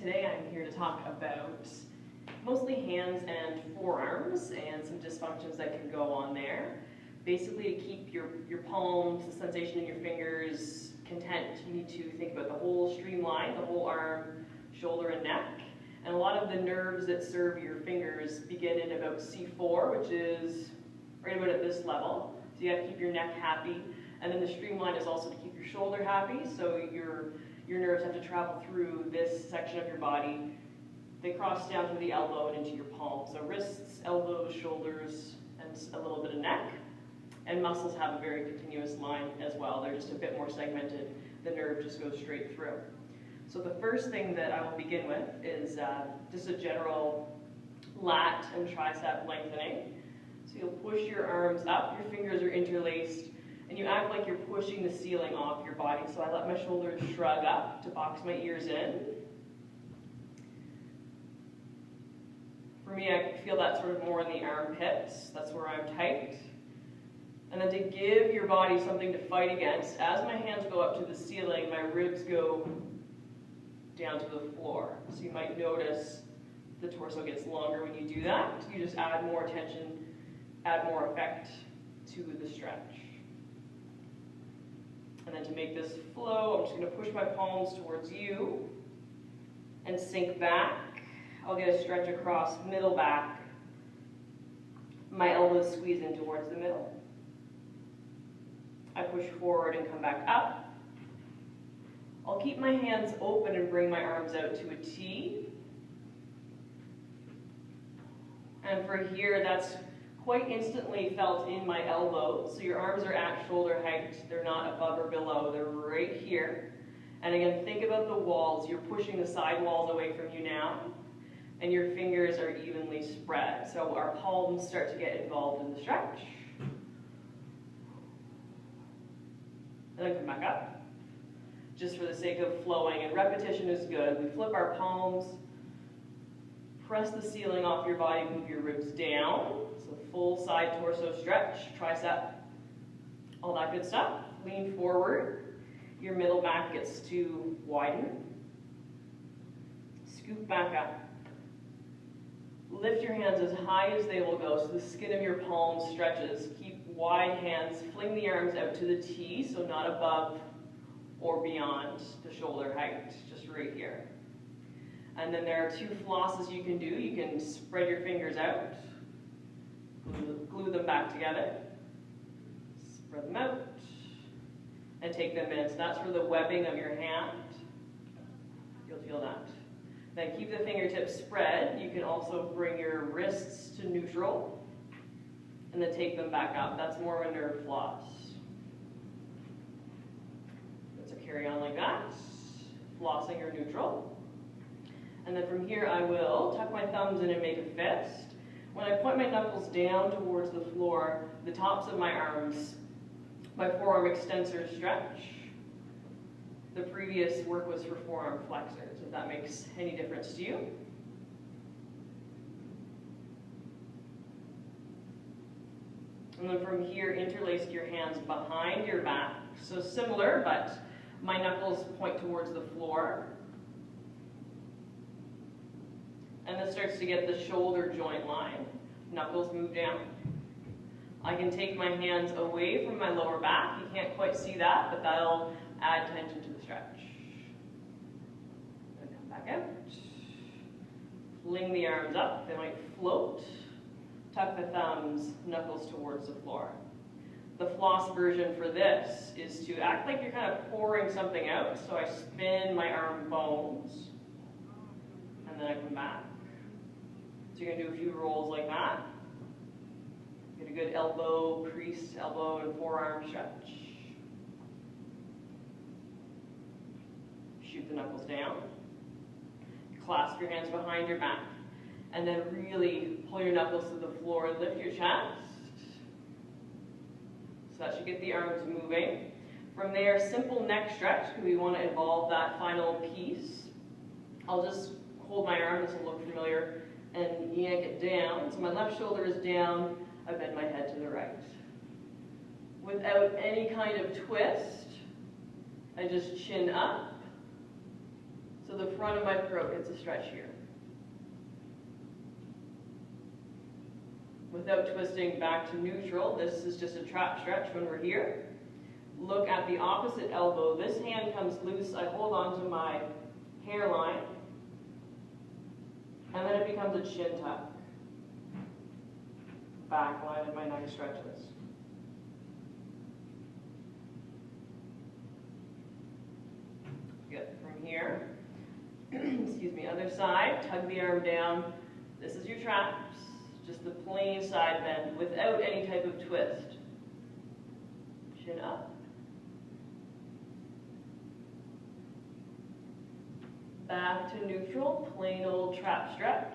Today I'm here to talk about mostly hands and forearms and some dysfunctions that can go on there. Basically, to keep your palms, the sensation in your fingers content, you need to think about the whole streamline, the whole arm, shoulder, and neck. And a lot of the nerves that serve your fingers begin in about C4, which is right about at this level. So you have to keep your neck happy. And then the streamline is also to keep your shoulder happy, so your nerves have to travel through this section of your body. They cross down through the elbow and into your palm. So wrists, elbows, shoulders, and a little bit of neck. And muscles have a very continuous line as well. They're just a bit more segmented. The nerve just goes straight through. So the first thing that I will begin with is just a general lat and tricep lengthening. So you'll push your arms up, your fingers are interlaced, and you act like you're pushing the ceiling off your body. So I let my shoulders shrug up to box my ears in. For me, I feel that sort of more in the armpits. That's where I'm tight. And then to give your body something to fight against, as my hands go up to the ceiling, my ribs go down to the floor. So you might notice the torso gets longer when you do that. You just add more tension, add more effect to the stretch. And then to make this flow, I'm just going to push my palms towards you and sink back. I'll get a stretch across middle back. My elbows squeeze in towards the middle. I push forward and come back up. I'll keep my hands open and bring my arms out to a T. And for here, that's quite instantly felt in my elbows. So your arms are at shoulder height. They're not above or below. They're right here. And again, think about the walls. You're pushing the side walls away from you now. And your fingers are evenly spread. So our palms start to get involved in the stretch. And then come back up, just for the sake of flowing. And repetition is good. We flip our palms, press the ceiling off your body, move your ribs down. So full side torso stretch, tricep, all that good stuff. Lean forward. Your middle back gets to widen. Scoop back up. Lift your hands as high as they will go so the skin of your palms stretches. Keep wide hands. Fling the arms out to the T, so not above or beyond the shoulder height, just right here. And then there are two flosses you can do. You can spread your fingers out, glue them back together, spread them out, and take them in. So that's for the webbing of your hand. You'll feel that. Then keep the fingertips spread. You can also bring your wrists to neutral and then take them back up. That's more of a nerve floss. So carry on like that, flossing or neutral. And then from here I will tuck my thumbs in and make a fist. When I point my knuckles down towards the floor, the tops of my arms, my forearm extensors stretch. The previous work was for forearm flexors, if that makes any difference to you. And then from here, interlace your hands behind your back. So similar, but my knuckles point towards the floor. And this starts to get the shoulder joint line. Knuckles move down. I can take my hands away from my lower back. You can't quite see that, but that'll add tension to the stretch. And come back out. Fling the arms up. They might float. Tuck the thumbs, knuckles towards the floor. The floss version for this is to act like you're kind of pouring something out. So I spin my arm bones, and then I come back. So you're going to do a few rolls like that. Get a good elbow, creased elbow and forearm stretch. Shoot the knuckles down. Clasp your hands behind your back. And then really pull your knuckles to the floor and lift your chest. So that should get the arms moving. From there, simple neck stretch, because we want to involve that final piece. I'll just hold my arm, this will look familiar, and yank it down. So my left shoulder is down, I bend my head to the right. Without any kind of twist, I just chin up, So the front of my throat gets a stretch here. Without twisting back to neutral, this is just a trap stretch when we're here. Look at the opposite elbow. This hand comes loose. I hold on to my hairline. And then it becomes a chin tuck. Back line of my neck stretches. Good. From here, excuse me, other side, tug the arm down. This is your traps. Just the plain side bend without any type of twist. Chin up. Back to neutral, plain old trap stretch.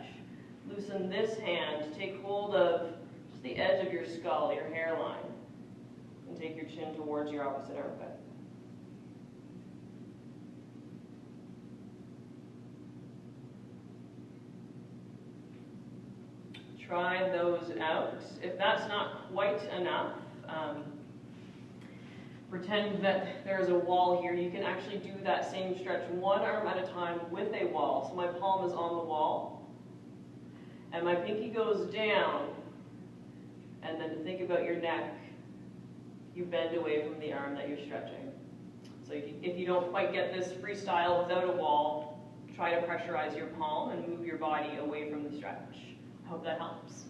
Loosen this hand, take hold of just the edge of your skull, your hairline, and take your chin towards your opposite armpit. Try those out. If that's not quite enough, pretend that there's a wall here. You can actually do that same stretch one arm at a time with a wall. So my palm is on the wall, and my pinky goes down, and then to think about your neck, you bend away from the arm that you're stretching. So if you don't quite get this freestyle without a wall, try to pressurize your palm and move your body away from the stretch. I hope that helps.